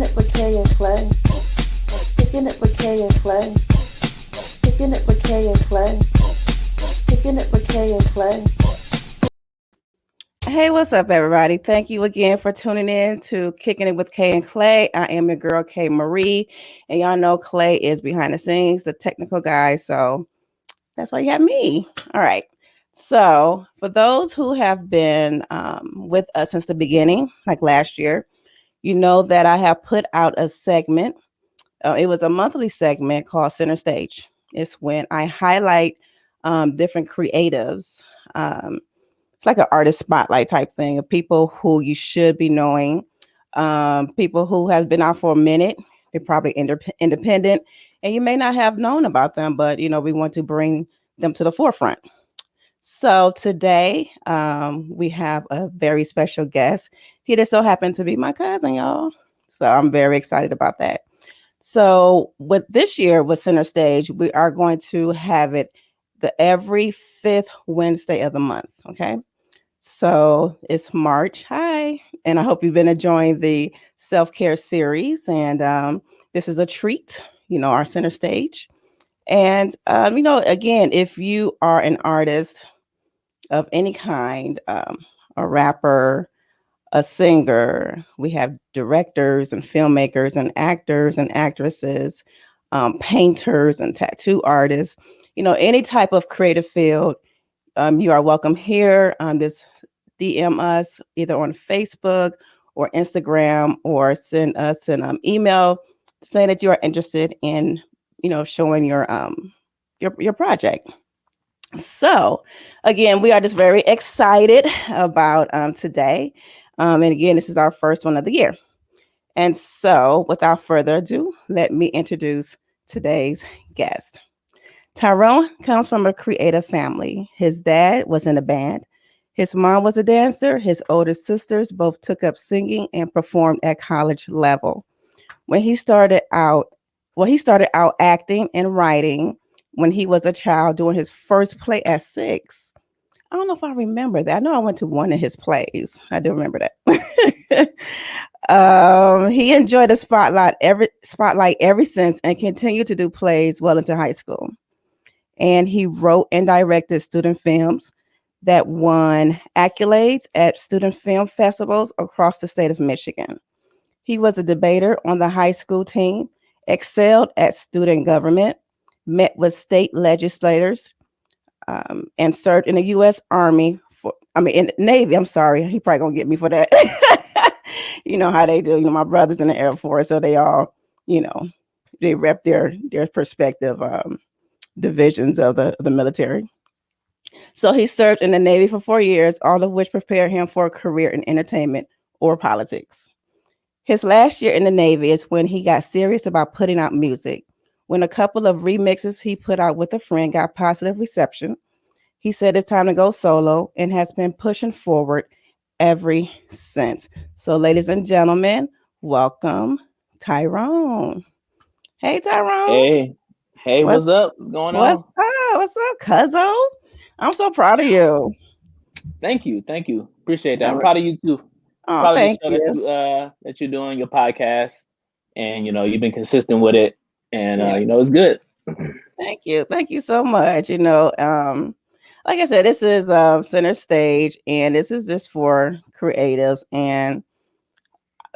Kicking it with Kay and Clay. Kicking it with Kay and Clay. Kicking it with Kay and Clay. Kicking it with Kay and Clay. Hey, what's up, everybody? Thank you again for tuning in to Kicking It with Kay and Clay. I am your girl, Kay Marie, and y'all know Clay is behind the scenes, the technical guy, so that's why you have me. All right. So, for those who have been with us since the beginning, like last year, you know that I have put out a segment. It was a monthly segment called Center Stage. It's when I highlight different creatives. It's like an artist spotlight type thing of people who you should be knowing, people who have been out for a minute. They're probably independent, and you may not have known about them, but we want to bring them to the forefront. So today we have a very special guest. He just so happened to be my cousin, y'all. So I'm very excited about that. So with this year with Center Stage, we are going to have it every fifth Wednesday of the month. Okay. So it's March. Hi. And I hope you've been enjoying the self-care series. And this is a treat, our Center Stage. And, again, if you are an artist of any kind, a rapper, a singer, we have directors and filmmakers and actors and actresses, painters and tattoo artists, any type of creative field, you are welcome here. Just DM us either on Facebook or Instagram, or send us an email saying that you are interested in, showing your project. So, again, we are just very excited about today. And again, this is our first one of the year. And so, without further ado, let me introduce today's guest. Tyrone comes from a creative family. His dad was in a band. His mom was a dancer. His older sisters both took up singing and performed at college level. When he started out, he started out acting and writing when he was a child, doing his first play at 6. I don't know if I remember that. I know I went to one of his plays. I do remember that. He enjoyed the spotlight ever since and continued to do plays well into high school. And he wrote and directed student films that won accolades at student film festivals across the state of Michigan. He was a debater on the high school team, excelled at student government, met with state legislators, and served in the U.S. Army in the Navy. I'm sorry, he probably gonna get me for that. You know how they do. My brother's in the Air Force, so they all, they rep their perspective divisions of the military. So he served in the Navy for 4 years, all of which prepared him for a career in entertainment or politics. His last year in the Navy is when he got serious about putting out music. When a couple of remixes he put out with a friend got positive reception, he said it's time to go solo and has been pushing forward ever since. So, ladies and gentlemen, welcome Tyrone. Hey, Tyrone. Hey, What's what's up? What's going what's on? up? What's up, cuzzo? I'm so proud of you. Thank you. Appreciate that. All I'm right. proud of you too. Oh, Proud of the thank show you. that you're doing, your podcast, and you've been consistent with it, and Yeah, it's good. thank you. Thank you so much. Like I said, this is Center Stage, and this is just for creatives. And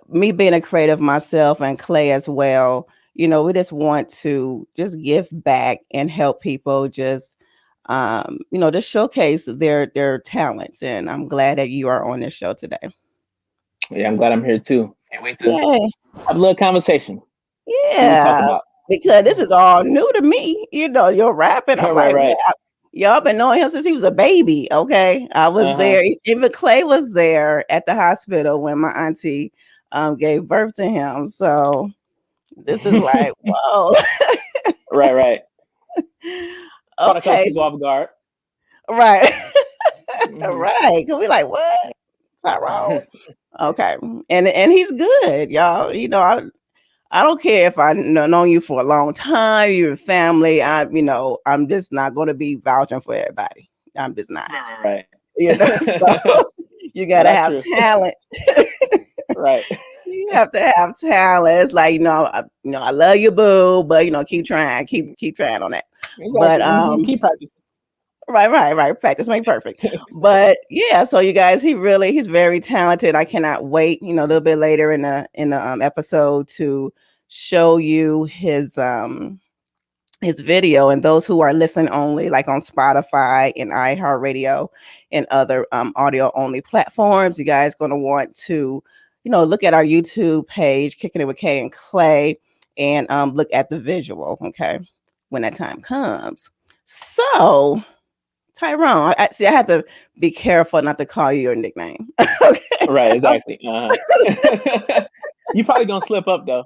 me being a creative myself, and Clay as well, we just want to just give back and help people just showcase their talents. And I'm glad that you are on this show today. Yeah, I'm glad I'm here too. Can't wait to Yay. have a little conversation. See what we talk Yeah. about. Because this is all new to me. You're rapping. I'm Right, like, right. y'all been knowing him since he was a baby. Okay. I was Uh huh. there. Even Clay was there at the hospital when my auntie gave birth to him. So this is like, whoa. Right, right. Caught a couple Okay. people off guard. Right. Hmm. Right. Cause we like, what? Tyrone. Okay. And he's good, y'all. I don't care if I known you for a long time, you're family. I'm just not going to be vouching for everybody. I'm just not. Right, So right. you No, got to that's have true. talent. Right. You have to have talent. It's like, I love you, boo, but keep trying, keep trying on that. But Exactly. Keep practicing. right. Practice make perfect. But yeah, so you guys, he's very talented. I cannot wait, a little bit later in the episode to show you his video, and those who are listening only, like on Spotify and iHeartRadio and other audio only platforms, you guys going to want to look at our YouTube page, Kicking It with Kay and Clay, and look at the visual, okay, when that time comes. So Tyrone, I had to be careful not to call you your nickname. Okay. Right. Exactly. You probably gonna slip up though.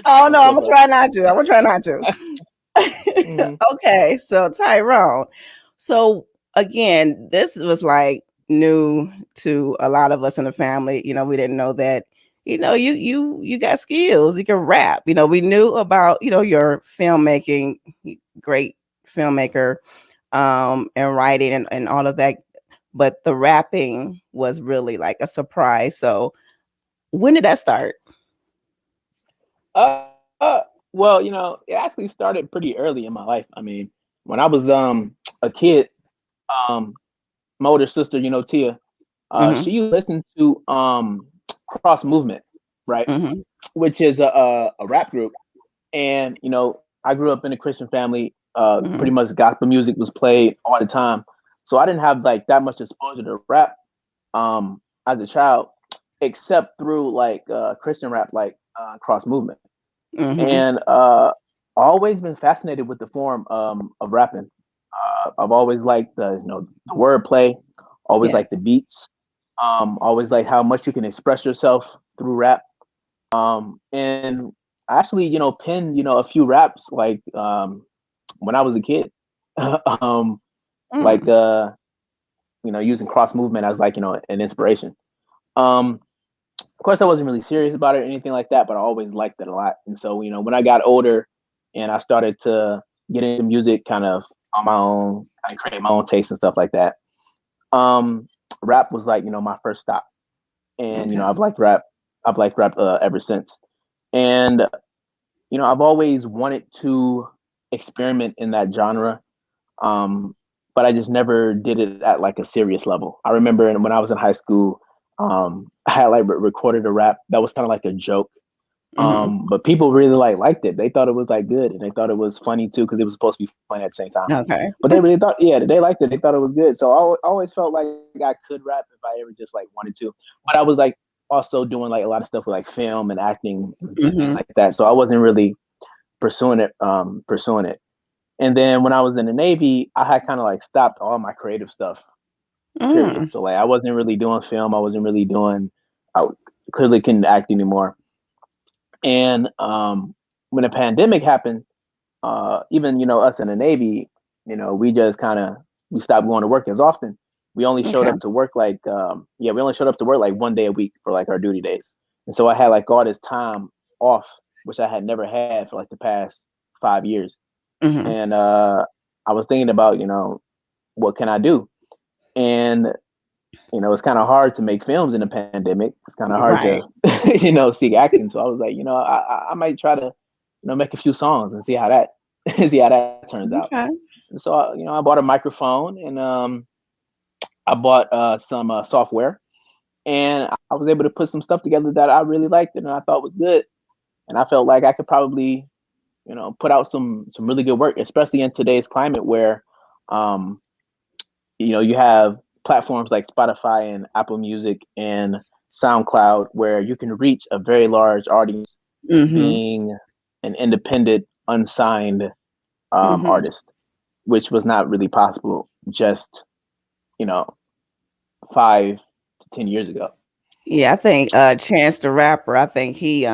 Oh Gonna no, I'm slip gonna up. try not to. I'm gonna try not to. Hmm. Okay, so Tyrone. So again, this was like new to a lot of us in the family. We didn't know that. You got skills. You can rap. We knew about your filmmaking, great filmmaker, and writing and all of that. But the rapping was really like a surprise. So when did that start? Uh, well, it actually started pretty early in my life. I mean, when I was a kid, um, my older sister, Tia, Mm-hmm. she used to listen to Cross Movement, right, Mm-hmm. which is a rap group. And I grew up in a Christian family. Pretty Mm-hmm. much gospel music was played all the time, so I didn't have like that much exposure to rap as a child, except through like Christian rap, like Cross Movement. Mm-hmm. And always been fascinated with the form of rapping. I've always liked the wordplay, always Yeah. liked the beats, always like how much you can express yourself through rap. And I actually penned a few raps like when I was a kid, um, like Mm. using Cross Movement as like an inspiration. Um, of course, I wasn't really serious about it or anything like that, but I always liked it a lot. And so, when I got older and I started to get into music kind of on my own, kind of create my own taste and stuff like that, rap was like, my first stop. And, Okay. I've liked rap ever since. And, I've always wanted to experiment in that genre. Um, but I just never did it at like a serious level. I remember when I was in high school, I had like recorded a rap that was kind of like a joke. Mm-hmm. But people really liked it. They thought it was like good, and they thought it was funny too because it was supposed to be funny at the same time. Okay. But they really thought, yeah, they liked it. They thought it was good. So I always felt like I could rap if I ever just like wanted to. But I was like also doing like a lot of stuff with like film and acting and things Mm-hmm. like that. So I wasn't really pursuing it. And then when I was in the Navy, I had kind of like stopped all my creative stuff. Period. Mm. So like I wasn't really doing film. I wasn't really doing. I clearly couldn't act anymore. And when the pandemic happened, even us in the Navy, we just kind of we stopped going to work as often. We only showed Okay. up to work like we only showed up to work like one day a week for like our duty days. And so I had like all this time off, which I had never had for like the past 5 years. Mm-hmm. And I was thinking about what can I do? And it's kind of hard to make films in a pandemic. It's kind of hard to Right. seek acting. So I was like, I might try to make a few songs and see how that see how that turns out. Okay. And so I bought a microphone and I bought some software, and I was able to put some stuff together that I really liked and I thought was good. And I felt like I could probably put out some really good work, especially in today's climate where um, you have platforms like Spotify and Apple Music and SoundCloud where you can reach a very large audience Mm-hmm. being an independent, unsigned Mm-hmm. artist, which was not really possible just, you know, 5 to 10 years ago. Yeah, I think Chance the Rapper, I think he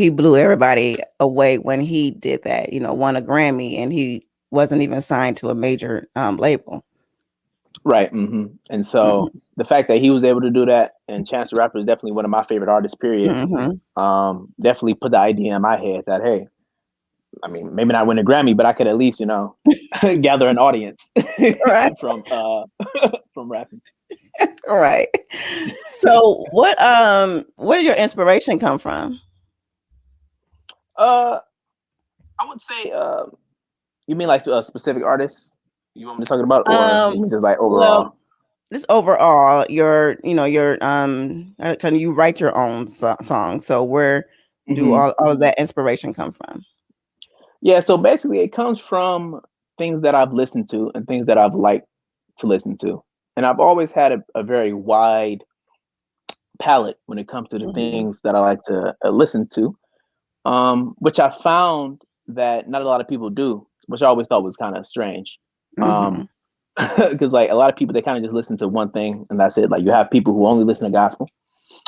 blew everybody away when he did that, won a Grammy, and he wasn't even signed to a major label. Right. And so Mm-hmm. the fact that he was able to do that, and Chance the Rapper is definitely one of my favorite artists, period. Mm-hmm. Definitely put the idea in my head that, hey, I mean, maybe not win a Grammy, but I could at least, gather an audience Right. from from rapping. Right. So where did your inspiration come from? Uh, I would say, you mean like a specific artist you want me to talk about, or you Um, mean just like well, overall? just overall, your can you write your own song? So where do Hmm. all of that inspiration come from? Yeah, so basically, it comes from things that I've listened to and things that I've liked to listen to, and I've always had a very wide palette when it comes to the Mhm. things that I like to listen to, which I found that not a lot of people do, which I always thought was kind of strange. Mhm. Because like a lot of people, they kind of just listen to one thing and that's it. Like you have people who only listen to gospel,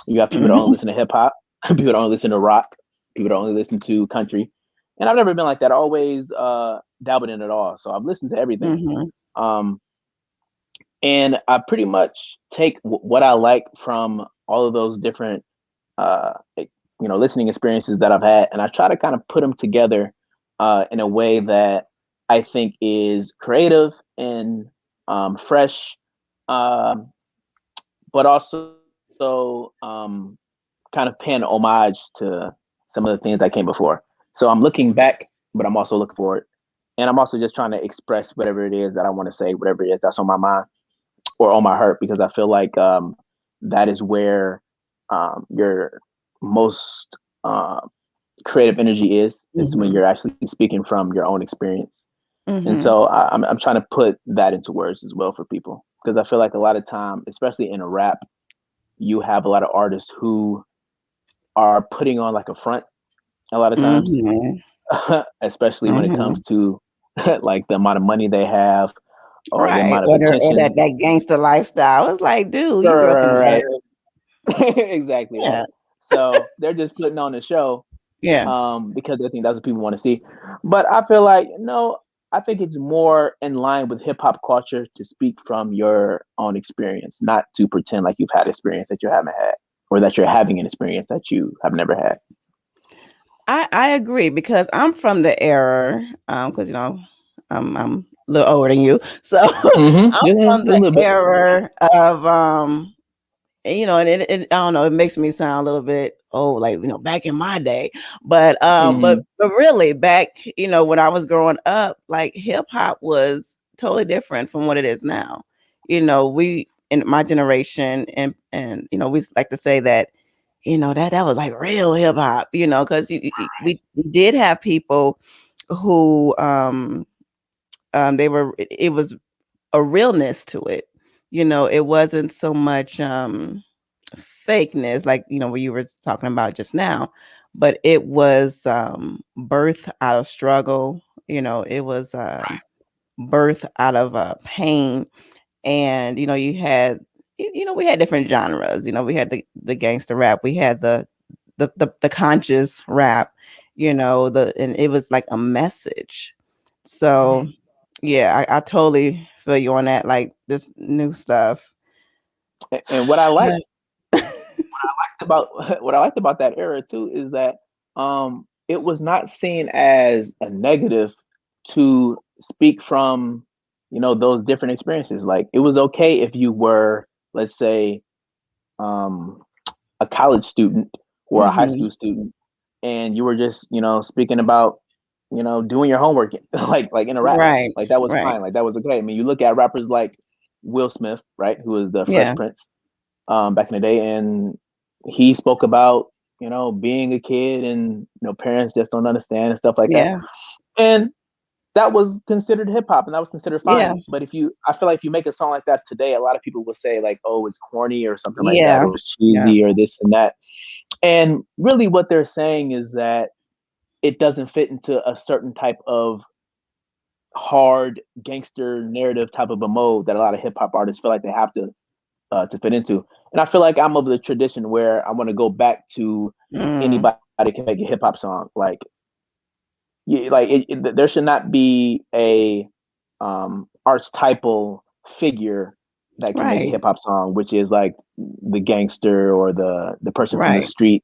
you have people that only Mhm. listen to hip hop, people that only listen to rock, people that only listen to country. And I've never been like that. I always dabbled in it all. So I've listened to everything. Mhm. Um, and I pretty much take what I like from all of those different listening experiences that I've had, and I try to kind of put them together in a way that I think is creative and fresh, um, but also kind of paying homage to some of the things that came before. So I'm looking back, but I'm also looking forward, and I'm also just trying to express whatever it is that I want to say, whatever it is that's on my mind or on my heart, because I feel like that is where your most creative energy is when Mhm. you're actually speaking from your own experience. And Mhm. so I'm trying to put that into words as well for people, because I feel like a lot of time, especially in a rap, you have a lot of artists who are putting on like a front a lot of times, Mhm. especially when it Mhm. comes to like the amount of money they have or the Right. amount of Or attention. that gangster lifestyle. It's like, dude, Right, you grew up in the right, burbs. right. Exactly right. Yeah. So they're just putting on a show Yeah. because they think that's what people want to see. But I feel like no, I think it's more in line with hip hop culture to speak from your own experience, not to pretend like you've had experience that you haven't had, or that you're having an experience that you have never had. I agree because I'm from the era, because I'm a little older than you, so Mm-hmm. I'm Yeah, from a the little bit. era of and it I don't know, it makes me sound a little bit old, like back in my day, but Mm-hmm. really back when I was growing up, like hip hop was totally different from what it is now. We in my generation and we like to say that that was like real hip hop, because we did have people who they were it was a realness to it. It wasn't so much fakeness like what you were talking about just now, but it was birth out of struggle. It was birth out of pain. And you had we had different genres. We had the gangster rap, we had the conscious rap, and it was like a message. So Right. yeah, I totally feel you on that, like this new stuff. And what I like about what I liked about that era too is that it was not seen as a negative to speak from those different experiences. Like it was okay if you were, let's say, um a college student or a high Mhm. school student, and you were just speaking about doing your homework like in a rap, Right, like that was right. fine, like that was okay. I mean, you look at rappers like Will Smith, right, who was the Fresh Yeah, Prince back in the day, and he spoke about being a kid and parents just don't understand and stuff like that, yeah, and that was considered hip hop and that was considered yeah, fine. But I feel like if you make a song like that today, a lot of people will say like, oh, it's corny or something like that, yeah, or it's yeah. cheesy or this and that. And really what they're saying is that it doesn't fit into a certain type of hard gangster narrative type of a mode that a lot of hip hop artists feel like they have to fit into. And I feel like I'm of the tradition where I want to go back to Mm, anybody can make a hip hop song. Like, there should not be a archetypal figure that can make a right, hip hop song, which is like the gangster or the person from the right, street,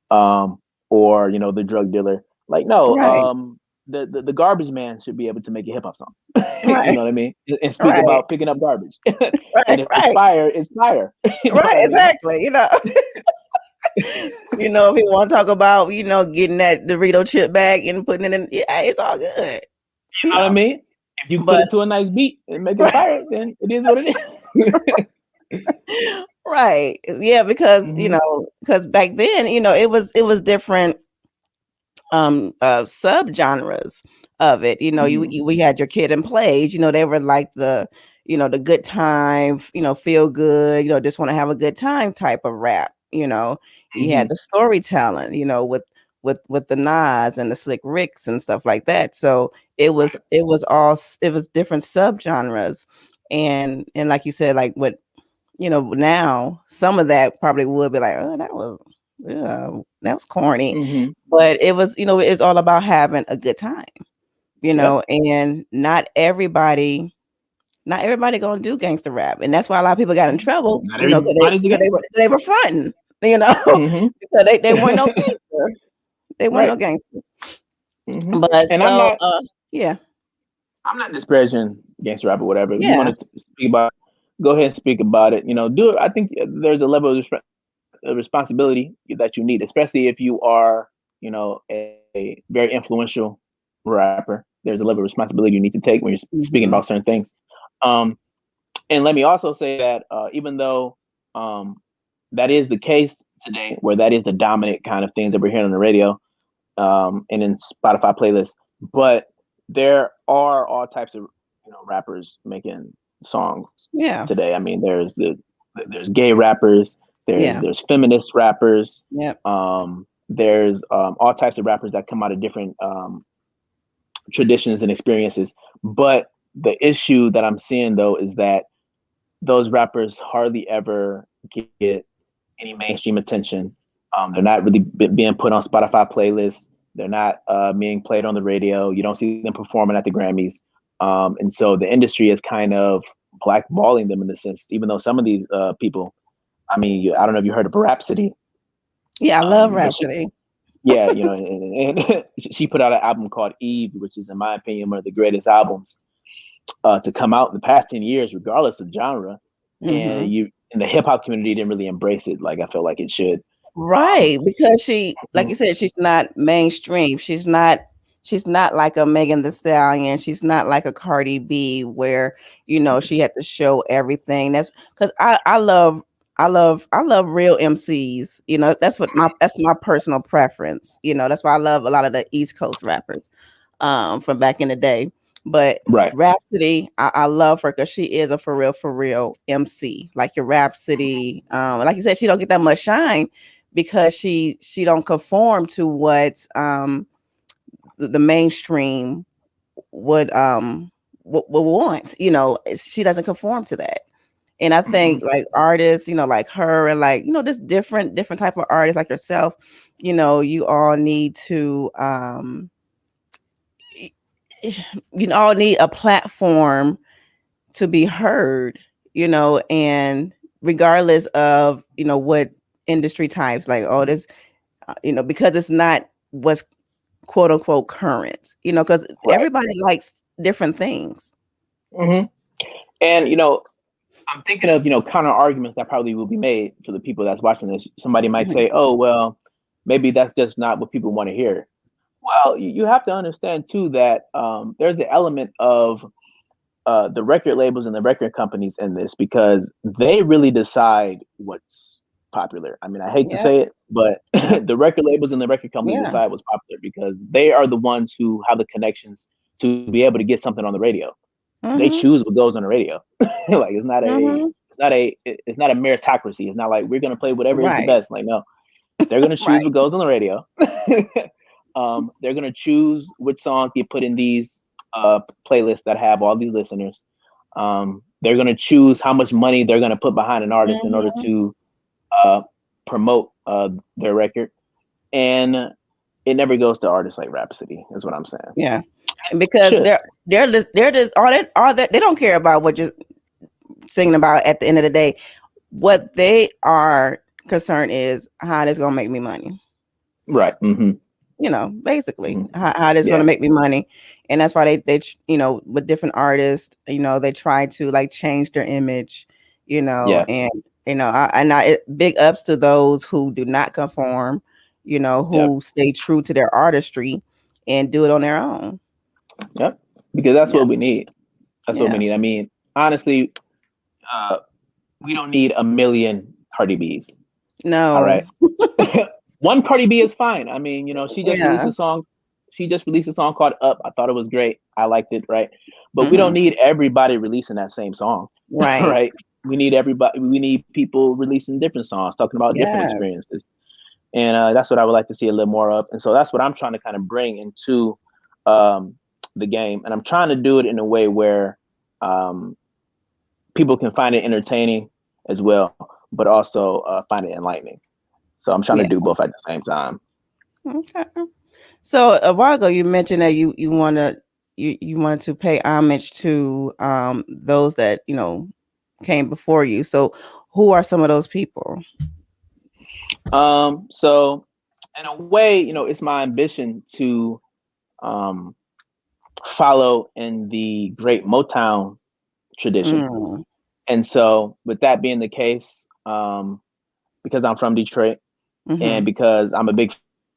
um, or the drug dealer. Like, no, right. the garbage man should be able to make a hip hop song. You Right, know what I mean? And speak right, about picking up garbage. And right, if it's right, fire, it's fire. You know right. what I mean? Exactly. If you want to talk about, getting that Dorito chip bag and putting it in, yeah, it's all good. You You know what I know, mean? If you put but it to a nice beat and make it right, fire, then it is what it is. right, yeah, because Hmm. back then, it was different subgenres of it. Hmm. We had your Kid and Plays, they were like the good time, feel good, just want to have a good time type of rap. You had Hmm. the storytelling, with the Nas and the Slick Ricks and stuff like that. So it was different subgenres. And like you said, like what now some of that probably would be like, oh, that was corny. Hmm. But it was, it's all about having a good time, Yep. and not everybody gonna do gangster rap. And that's why a lot of people got in trouble, Not because everybody's a gangster. they were fronting, Hmm. because they weren't no gangster. They weren't Right. no gangster. Hmm. But And so yeah, I'm not disparaging gangster rap or whatever. If you yeah. want to speak about, go ahead and speak about it. Do it. I think there's a level of responsibility that you need, especially if you are, a very influential rapper. There's a level of responsibility you need to take when you're speaking Hmm. about certain things. Um, and let me also say that even though that is the case today, where that is the dominant kind of things that we're hearing on the radio, and in Spotify playlists, but there are all types of rappers making songs Yeah, today. I mean, there's gay rappers, there's yeah, there's feminist rappers, yeah. there's all types of rappers that come out of different traditions and experiences. But the issue that I'm seeing though is that those rappers hardly ever get any mainstream attention. They're not really being put on Spotify playlists. They're not being played on the radio. You don't see them performing at the Grammys. And so the industry is kind of blackballing them in the sense, even though some of these people, I mean, I don't know if you heard of Rhapsody, Yeah, I love but she, Rhapsody. yeah, and she put out an album called Eve, which is, in my opinion, one of the greatest albums to come out in the past 10 years, regardless of genre. And Hmm. you in the hip hop community didn't really embrace it like I felt like it should. Um, Right, because she, like you mhm. said, she's not mainstream. She's not like a Megan Thee Stallion. She's not like a Cardi B, where she had to show everything. That's because I love real MCs. That's my personal preference. That's why I love a lot of the East Coast rappers from back in the day. But Right. Rhapsody, I love her because she is a for real MC. Like your Rhapsody, like you said, she don't get that much shine because she don't conform to what the mainstream would want. She doesn't conform to that. And I think Mhm. like artists, like her, and like just different type of artists like yourself, you all need to all need a platform to be heard, and regardless of what industry types, like, oh, this because it's not what's quote unquote current, because Right. everybody likes different things. Hmm. And I'm thinking of counter arguments that probably will be made for the people that's watching this. Somebody might Mhm. say, "Oh, well, maybe that's just not what people want to hear." Well, you have to understand too that there's an element of the record labels and the record companies in this because they really decide what's popular. I mean, I hate to Yeah, say it, but yeah, the record labels and the record companies yeah. decide what's popular because they are the ones who have the connections to be able to get something on the radio. They Mhm, choose what goes on the radio. Like mhm. it's not a meritocracy. It's not like we're gonna play whatever is the Right, best. Like no, they're gonna choose right. what goes on the radio. They're gonna choose which songs get put in these playlists that have all these listeners. They're gonna choose how much money they're gonna put behind an artist in order Mhm. to uh, promote their record, and it never goes to artists like Rhapsody. Is what I'm saying. Yeah, and because Should. they're just all that they don't care about what you're singing about at the end of the day. What they are concerned is how it's gonna make me money. Right. Hmm. basically Mhm. how it is going to Yeah, make me money. And that's why with different artists, they try to like change their image, yeah, and big ups to those who do not conform, yep, who stay true to their artistry and do it on their own. yep. Because that's Yeah. what we need. That's what we Yeah. need. I mean, honestly, uh, we don't need a million Cardi B's. All No. right. One Cardi B is fine. I mean, she just released Yeah. a song. She just released a song called Up. I thought it was great. I liked it, right? But we don't Hmm. need everybody releasing that same song, Right. right? We need people releasing different songs, talking about different Yeah. experiences. And that's what I would like to see a little more of. And so that's what I'm trying to kind of bring into um, the game. And I'm trying to do it in a way where um, people can find it entertaining as well, but also find it enlightening. So I'm trying to Yeah. do both at the same time. Okay. So a while ago, you mentioned that you wanted to pay homage to those that came before you. So who are some of those people? So in a way, it's my ambition to um, follow in the great Motown tradition. Mm, And so with that being the case, because I'm from Detroit and mm-hmm, because I'm a big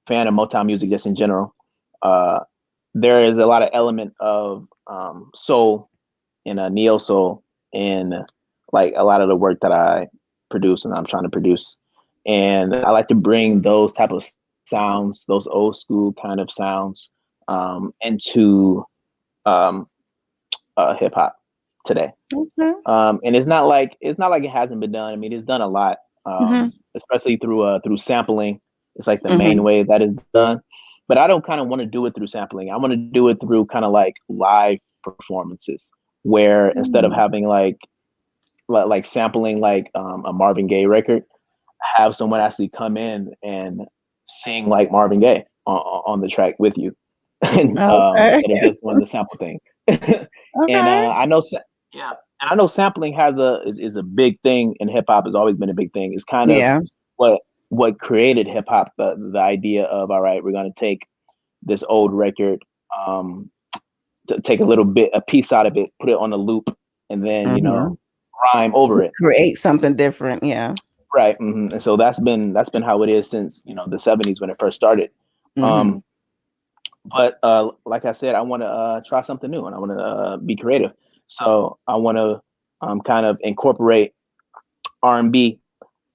fan of Motown music just in general, uh, there is a lot of element of soul and neo soul in like a lot of the work that I produce and I'm trying to produce. And I like to bring those type of sounds, those old school kind of sounds, into um, hip hop today. okay, And it's not like it hasn't been done. I mean, it's done a lot, mm-hmm, especially through sampling. It's like the main mm-hmm, way that is done. But I don't kind of want to do it through sampling. I want to do it through kind of like live performances, where instead of mm, having like sampling like a Marvin Gaye record, have someone actually come in and sing like Marvin Gaye on the track with you, and okay, instead of just doing the sample thing. And okay, yeah, and I know sampling is a big thing in hip hop. Has always been a big thing. It's kind of yeah, what what created hip hop. The idea of, all right, we're gonna take this old record, um, to take a piece out of it, put it on a loop, and then mm-hmm. rhyme over it. Create something different, yeah, Right. And so that's been how it is since the '70s when it first started. mm-hmm, Um, but like I said, I want to try something new and I want to be creative. So I want to kind of incorporate R&B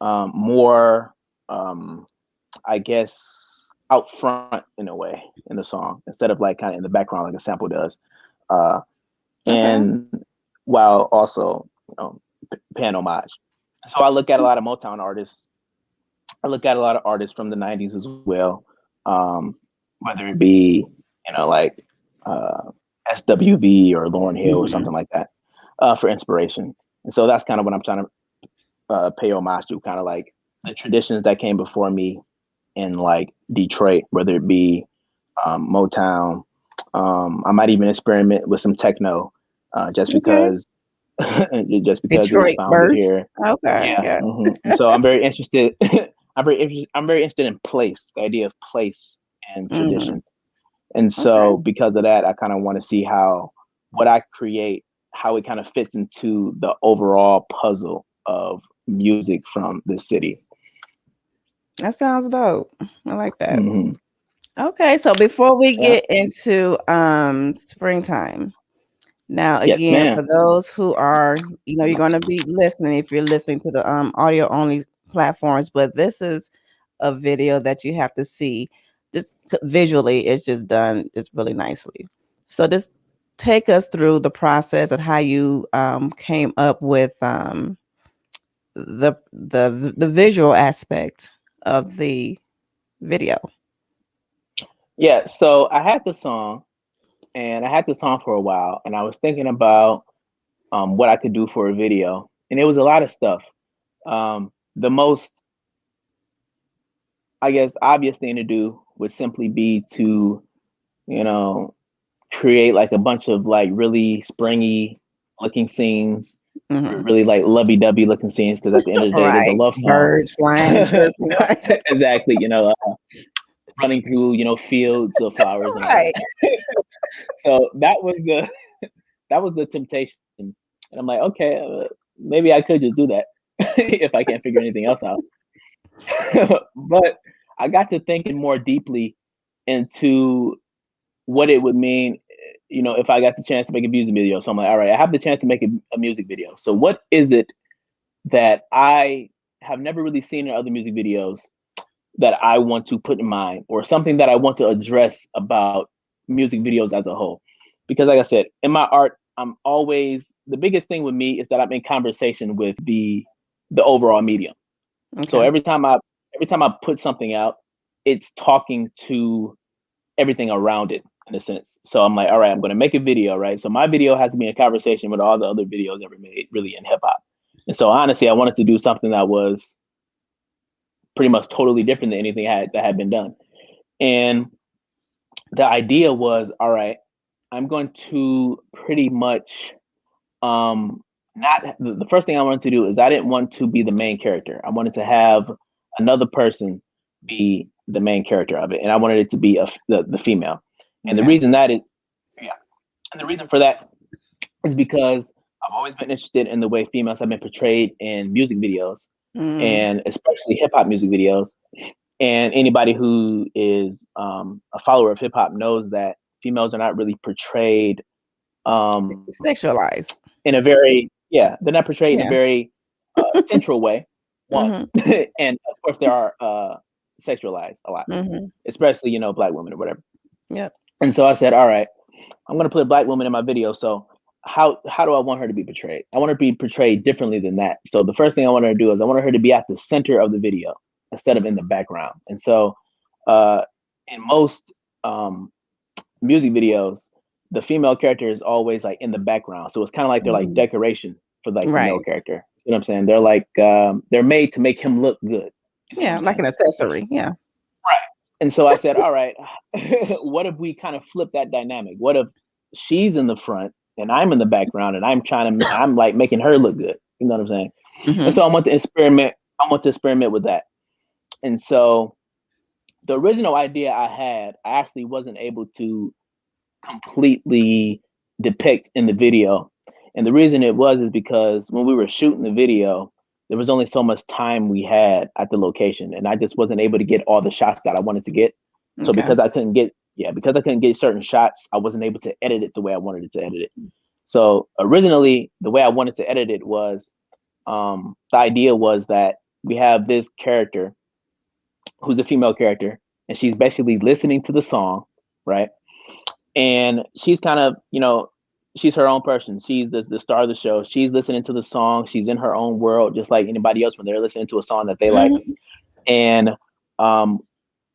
more, um, I guess, out front in a way in the song instead of like kind of in the background like a sample does, uh, okay, and while also paying homage. So I look at a lot of Motown artists. I look at a lot of artists from the '90s as well, um, whether it be like uh, SWV or Lauryn Hill or mm-hmm. something like that, for inspiration. And so that's kind of what I'm trying to pay homage to, kind of like the traditions that came before me in like Detroit, whether it be Motown. I might even experiment with some techno, just Okay, because just because it was Detroit founded birth, here. okay, Yeah. yeah, And so I'm very interested. I'm very interested in place, the idea of place and mm, tradition. And okay. so because of that, I kind of want to see how what I create, how it kind of fits into the overall puzzle of music from this city. That sounds dope. I like that. Hmm. Okay, so before we Yeah. get into springtime, now Yes, again, ma'am. for those who are, you're gonna be listening if you're listening to the audio only platforms, but this is a video that you have to see. Just visually, it's just done just really nicely. So just take us through the process of how you came up with the visual aspect of the video. Yeah. So I had the song, and I had the song for a while, and I was thinking about what I could do for a video, and it was a lot of stuff. The most, I guess, obvious thing to do would simply be to, you know, create like a bunch of like really springy looking scenes, Hmm. really like lovey dovey looking scenes, because at the end of the day, it is a Right, love song. birds flying and chirping. Right. Exactly. running through, fields of flowers and all that. Right. So that was the temptation, and I'm like, okay, maybe I could just do that if I can't figure anything else out. But I got to thinking more deeply into what it would mean, if I got the chance to make a music video. So I'm like, all right, I have the chance to make a music video. So what is it that I have never really seen in other music videos that I want to put in mind, or something that I want to address about music videos as a whole? Because like I said, in my art, I'm always, the biggest thing with me is that I'm in conversation with the overall medium. So Okay. every time I put something out, it's talking to everything around it in a sense. So I'm like, all right, I'm going to make a video, right? So my video has to be in conversation with all the other videos ever made, really, in hip hop. And so honestly, I wanted to do something that was pretty much totally different than anything that had been done. And the idea was, all right, I'm going to pretty much not the first thing I wanted to do is I didn't want to be the main character. I wanted to have another person be the main character of it, and I wanted it to be the female. And the Okay. reason that is, yeah, and the reason for that is because I've always been interested in the way females have been portrayed in music videos, Mm, and especially hip hop music videos. And anybody who is a follower of hip hop knows that females are not really portrayed sexualized. in a very, yeah, they're not portrayed in a Yeah. very central way. One, Mhm. and of course they are sexualized a lot, Mhm. especially black women or whatever. Yep. And so I said, all right, I'm gonna put a black woman in my video. So how do I want her to be portrayed? I want her to be portrayed differently than that. So the first thing I want her to do is I want her to be at the center of the video instead of in the background. And so uh, in most music videos, the female character is always like in the background. So it's kind of like they're like Mhm. decoration for like the male Right. character. You know what I'm saying? They're like they're made to make him look good. You see what I'm Yeah, like saying? an accessory. Yeah. Right. And so I said, all right, what if we kind of flip that dynamic? What if she's in the front and I'm in the background and I'm like making her look good. You know what I'm saying? And Mhm. so I want to experiment with that. And so the original idea I had, I actually wasn't able to completely depict in the video. And the reason it was is because when we were shooting the video, there was only so much time we had at the location, and I just wasn't able to get all the shots that I wanted to get. So Okay. because I couldn't get certain shots, I wasn't able to edit it the way I wanted it to edit it. So originally, the way I wanted to edit it was, the idea was that we have this character who's a female character, and she's basically listening to the song, right? And she's kind of, she's her own person. She's the star of the show. She's listening to the song. She's in her own world, just like anybody else when they're listening to a song that they like. Mhm. And um,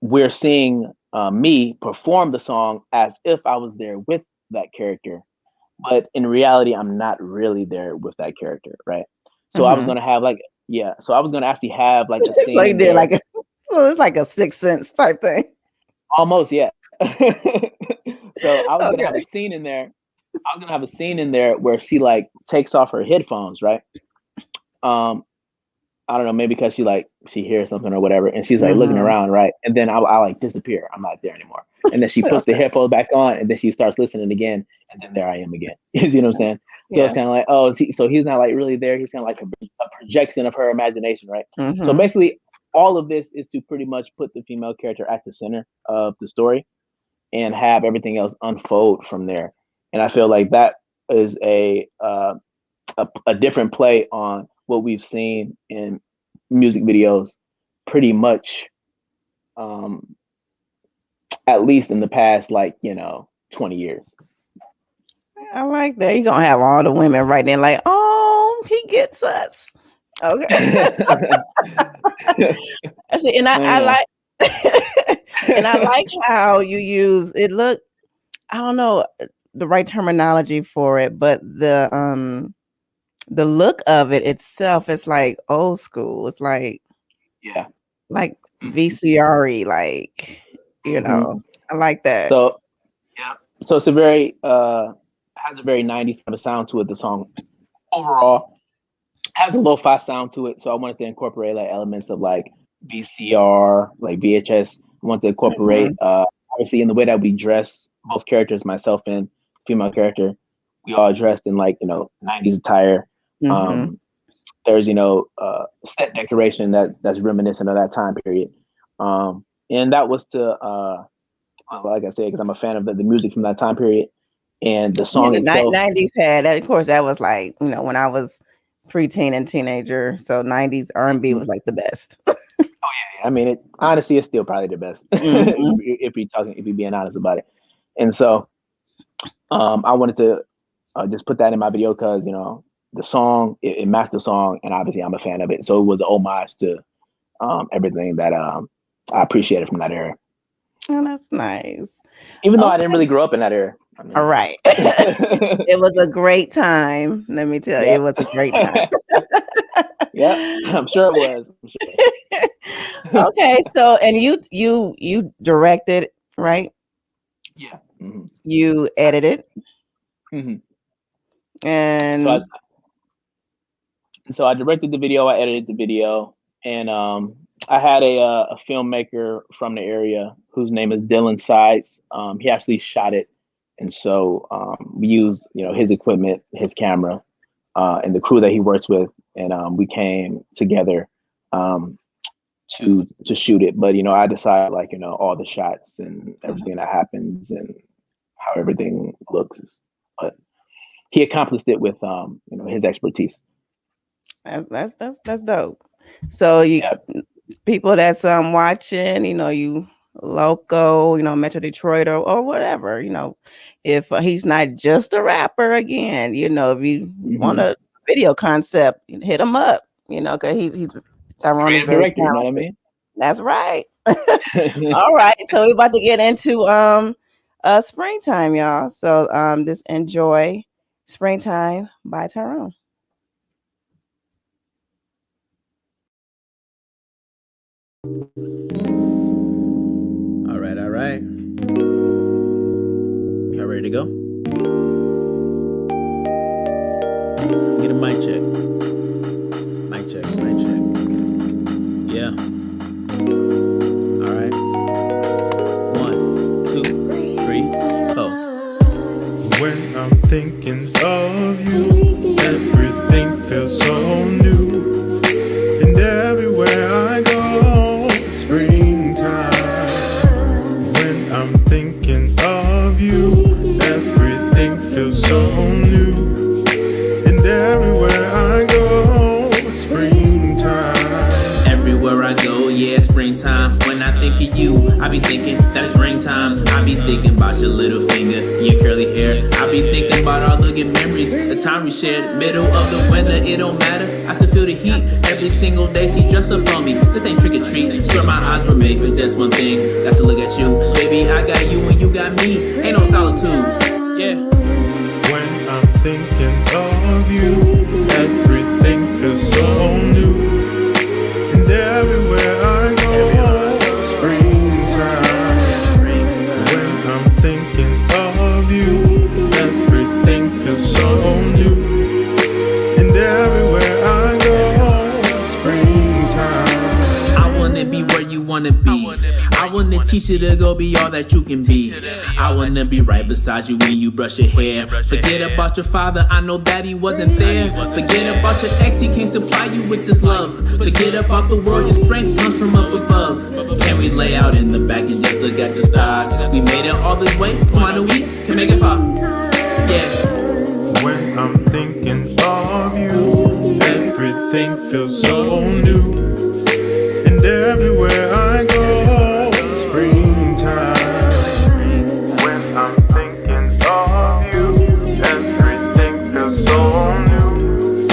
we're seeing me perform the song as if I was there with that character, but in reality, I'm not really there with that character, right? So I was Mhm. gonna have like, yeah. So I was gonna actually have like a So scene you in did there. like a so it's like a Sixth Sense type thing. Almost, yeah. So I was gonna have a Okay. scene in there. I was gonna have a scene in there where she like takes off her headphones, right? Um, I don't know, maybe because she hears something or whatever, and she's like looking Mhm. around, right? And then I like disappear. I'm not there anymore. And then she puts the Okay. headphones back on, and then she starts listening again, and then there I am again. You see what I'm saying? So it's Yeah. kind of like, oh, so he's not like really there. He's kind of like a projection of her imagination, right? So Mhm. basically, all of this is to pretty much put the female character at the center of the story and have everything else unfold from there. And I feel like that is a different play on what we've seen in music videos, pretty much, um, at least in the past, like 20 years. I like that. You're gonna have all the women right there like, oh, he gets us. Okay. I see, and I Yeah, like and I like how you use it. Look, I don't know the right terminology for it, but the look of it itself is like old school. It's yeah. like Hmm. VCR, like Hmm. I like that. So yeah, so it's a very has a very 90s type of sound to it. The song overall has a lo-fi sound to it, so I wanted to incorporate like elements of like VCR, like VHS I want to incorporate, Mhm. obviously, in the way that we dress, both characters, myself and female character, we all dressed in like, 90s attire. Mhm. Um, there's, set decoration that's reminiscent of that time period. And that was to, like I said, because I'm a fan of the music from that time period and the Yeah, song the itself. 90s had that. Of course, that was like, when I was preteen and teenager. So 90s R&B Mhm. was like the best. I mean, it honestly, it's still probably the best Mhm. if you're being honest about it. And so, I wanted to just put that in my video because the song it matched the song, and obviously I'm a fan of it, so it was an homage to everything that I appreciated from that era. Oh, that's nice. Even though I didn't Okay. really grow up in that era. I All mean, right. It was a great time. Let me tell you, yeah, it was a great time. yeah, I'm sure it was. I'm sure. Okay, so and you directed, right? Yeah. Hmm. You edited Hmm. So I and so I directed the video, I edited the video, and I had a filmmaker from the area whose name is Dylan Sides. He actually shot it, and so we used his equipment, his camera, and the crew that he works with, and we came together um, to shoot it. But I decided like all the shots and everything that happens and how everything looks. But he accomplished it with his expertise. that's dope. So you Yeah. people that's watching, you local, Metro Detroit or whatever, if he's not just a rapper again, if you want Hmm. a video concept, hit him up, because he's Tyrone is Creative very director, you know what I talented. mean? That's right. All right, so we're about to get into springtime, y'all. So just enjoy Springtime by Tyrone. All right, all right. Y'all ready to go? Get a mic check. Mic check, mic check. Yeah. All right. 1, 2, 3, go. When I'm thinking of you, everything feels so new. And everywhere I go, it's springtime. When I'm thinking of you, everything feels so new. And everywhere I go, it's springtime. Everywhere I go, yeah, springtime. When I think of you, I be thinking that it's rain time. I be thinking about your little finger, your curly hair. I be thinking about all the good memories, the time we shared. Middle of the winter, it don't matter. I still feel the heat every single day. She dressed up on me. This ain't trick or treat. Swear my eyes were made for just one thing. That's to look at you, baby. I got you and you got me. Ain't no solitude. Yeah. When I'm thinking of you, everything feels so new. And everywhere I go, springtime. When I'm thinking of you, everything feels so new. And everywhere I go, springtime. I wanna be where you wanna be. I wanna teach you to go be all that you can be. I wanna be right beside you when you brush your hair. Forget about your father, I know that he wasn't there. Forget about your ex, he can't supply you with this love. Forget about the world, your strength comes from up above. Can we lay out in the back and just look at the stars? We made it all this way, so I know we can make it far. Yeah. When I'm thinking of you, everything feels so new. And everywhere I go, springtime. When I'm thinking of you, everything feels so new.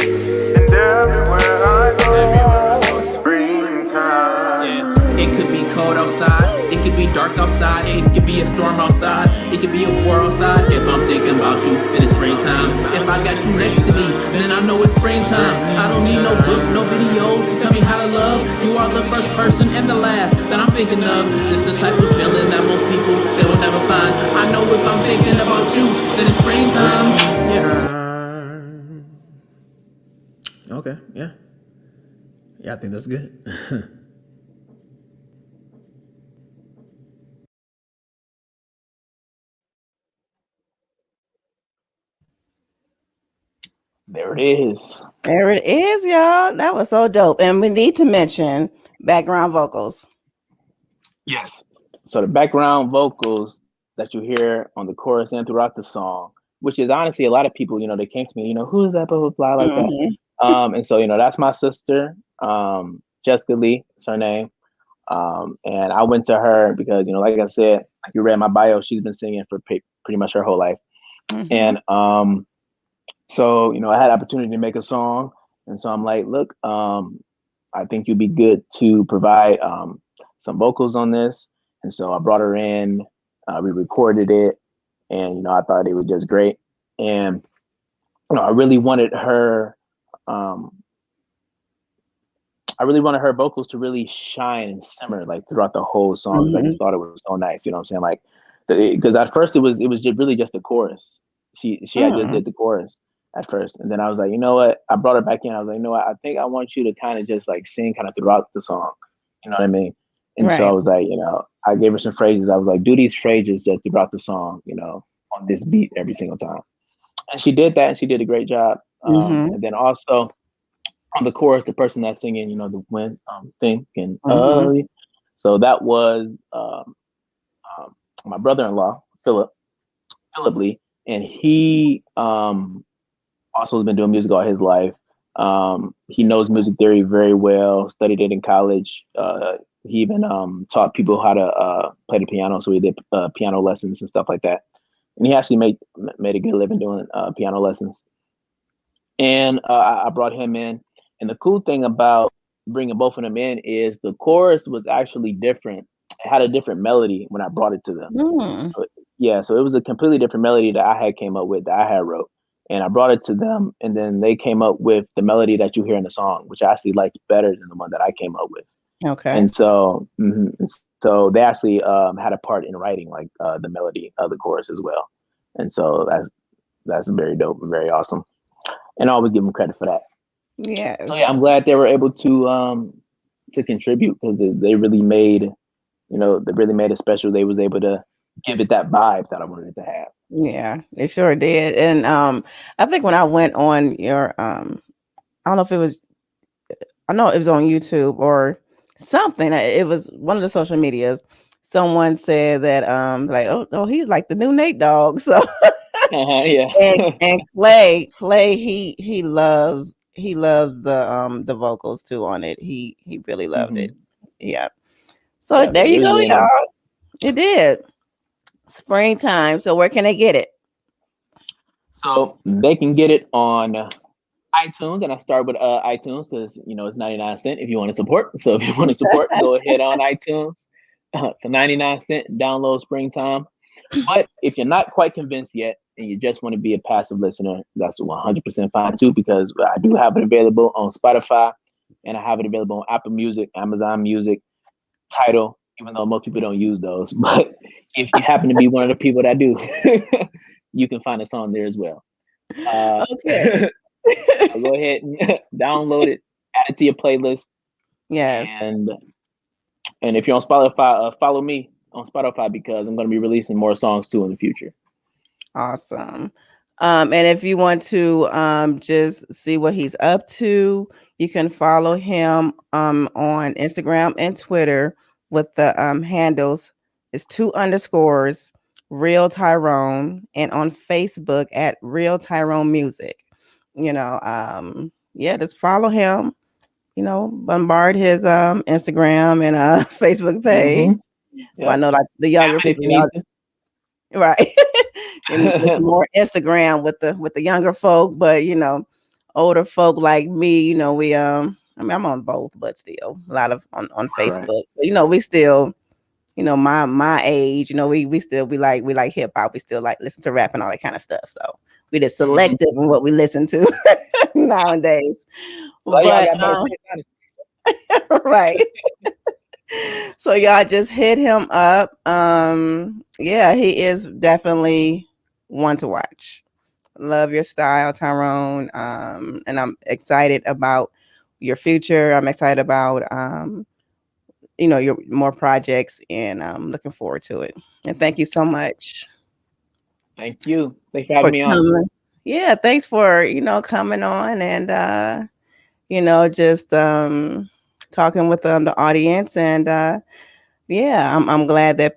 And everywhere I go, springtime. It could be cold outside, it could be dark outside, it could be a storm outside, it could be a war outside. If I'm thinking about you, then it's springtime. If I got you next to me, then I know it's springtime. I don't need no book, no videos to tell me how to love. You are the first person and the last that I'm thinking of. It's the type of feeling that most people they will never find. I know if I'm thinking about you, then it's springtime. Yeah. Okay, yeah. Yeah, I think that's good. There it is. There it is, y'all. That was so dope. And we need to mention background vocals. Yes. So the background vocals that you hear on the chorus and throughout the song, which is honestly a lot of people, they came to me, who's that, blah, blah, blah, like that. Mm-hmm. And so, that's my sister, Jessica Lee is her name. And I went to her because, like I said, like you read my bio, she's been singing for pretty much her whole life. Mm-hmm. And so, I had opportunity to make a song. And so I'm like, look, I think you'd be good to provide some vocals on this. And so I brought her in, we recorded it, and, I thought it was just great. And, I really wanted her, vocals to really shine and simmer like throughout the whole song. Because I Mm-hmm. just thought it was so nice. You know what I'm saying? Like, because at first it was just really just the chorus. She had just did the chorus at first, and then I was like, you know what? I brought her back in. I was like, you know what? I think I want you to kind of just like sing kind of throughout the song. You know what I mean? And so I Right. was like, I gave her some phrases. I was like, do these phrases just throughout the song, on this beat every single time. And she did that, and she did a great job. Mm-hmm. And then also on the chorus, the person that's singing, the when thinking Mm-hmm. of you. So that was my brother-in-law, Philip Lee, and he also has been doing music all his life. He knows music theory very well, studied it in college. He even taught people how to play the piano, so he did piano lessons and stuff like that. And he actually made a good living doing piano lessons. And I brought him in. And the cool thing about bringing both of them in is the chorus was actually different. It had a different melody when I brought it to them. Mm-hmm. So, yeah, so it was a completely different melody that I had came up with, that I had wrote. And I brought it to them, and then they came up with the melody that you hear in the song, which I actually liked better than the one that I came up with. Okay. And so, so they actually had a part in writing like the melody of the chorus as well. And so that's very dope and very awesome. And I always give them credit for that. So Yes. yeah, I'm glad they were able to contribute because they really made, they really made it special. They was able to give it that vibe that I wanted it to have. Yeah, they sure did. And I think when I went on your I don't know if it was I know it was on YouTube or something. It was one of the social medias. Someone said that like oh he's like the new Nate Dogg. So Yeah. and Clay he loves the vocals too on it. He really loved it. Hmm. Yeah. So Yeah, there it you was go, really nice. y'all. It did. Springtime. So where can they get it? So they can get it on iTunes, and I start with iTunes because it's 99 cents if you want to support. So if you want to support, go ahead on iTunes for 99 cents. Download Springtime. But if you're not quite convinced yet, and you just want to be a passive listener, that's 100% fine too. Because I do have it available on Spotify, and I have it available on Apple Music, Amazon Music, Tidal. Even though most people don't use those, but if you happen to be one of the people that do, you can find us on there as well. Okay. So go ahead and download it, add it to your playlist, Yes. and if you're on Spotify, follow me on Spotify because I'm going to be releasing more songs too in the future. Awesome. And if you want to just see what he's up to, you can follow him on Instagram and Twitter with the handles. It's 2 underscores Real Tyrone, and on Facebook at Real Tyrone Music. Yeah, just follow him. Bombard his Instagram and Facebook page. Mm-hmm. Well, I Yep. know like the younger Damn it if people, you need right. And it's to. more Instagram with the younger folk, but older folk like me, we I mean I'm on both, but still a lot of on Correct. Facebook. But we still, my age, we still we like hip hop. We still like listen to rap and all that kind of stuff. So we just Mm-hmm. selective in what we listen to nowadays. Well, y'all But got better taste, honestly. right. So y'all just hit him up. Yeah, he is definitely one to watch. Love your style, Tyrone. And I'm excited about your future. I'm excited about your more projects, and I'm looking forward to it. And thank you so much Thank you. Thanks for for having me on. coming. Yeah, thanks for, coming on and just talking with the audience and yeah, I'm glad that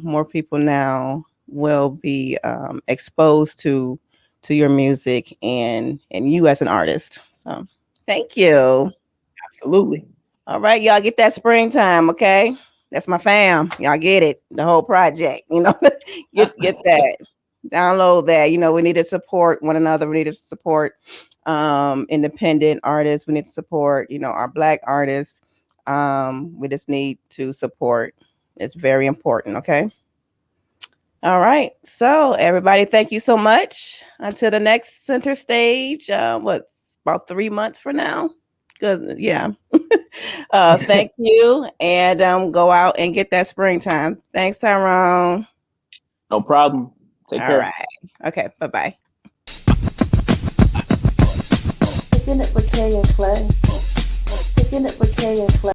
more people now will be exposed to your music and you as an artist. So, thank you. Absolutely. All right, y'all get that springtime, okay? That's my fam. Y'all get it. The whole project, get that. Download that. We need to support one another. We need to support independent artists. We need to support, our black artists. We just need to support. It's very important, okay? All right. So everybody, thank you so much. Until the next center stage. What about 3 months from now? Good. Yeah. Thank you. And go out and get that springtime. Thanks, Tyrone. No problem. Take All care. right. Okay. Bye-bye. Picking it with Kay and Clay. Picking it with Kay and Clay.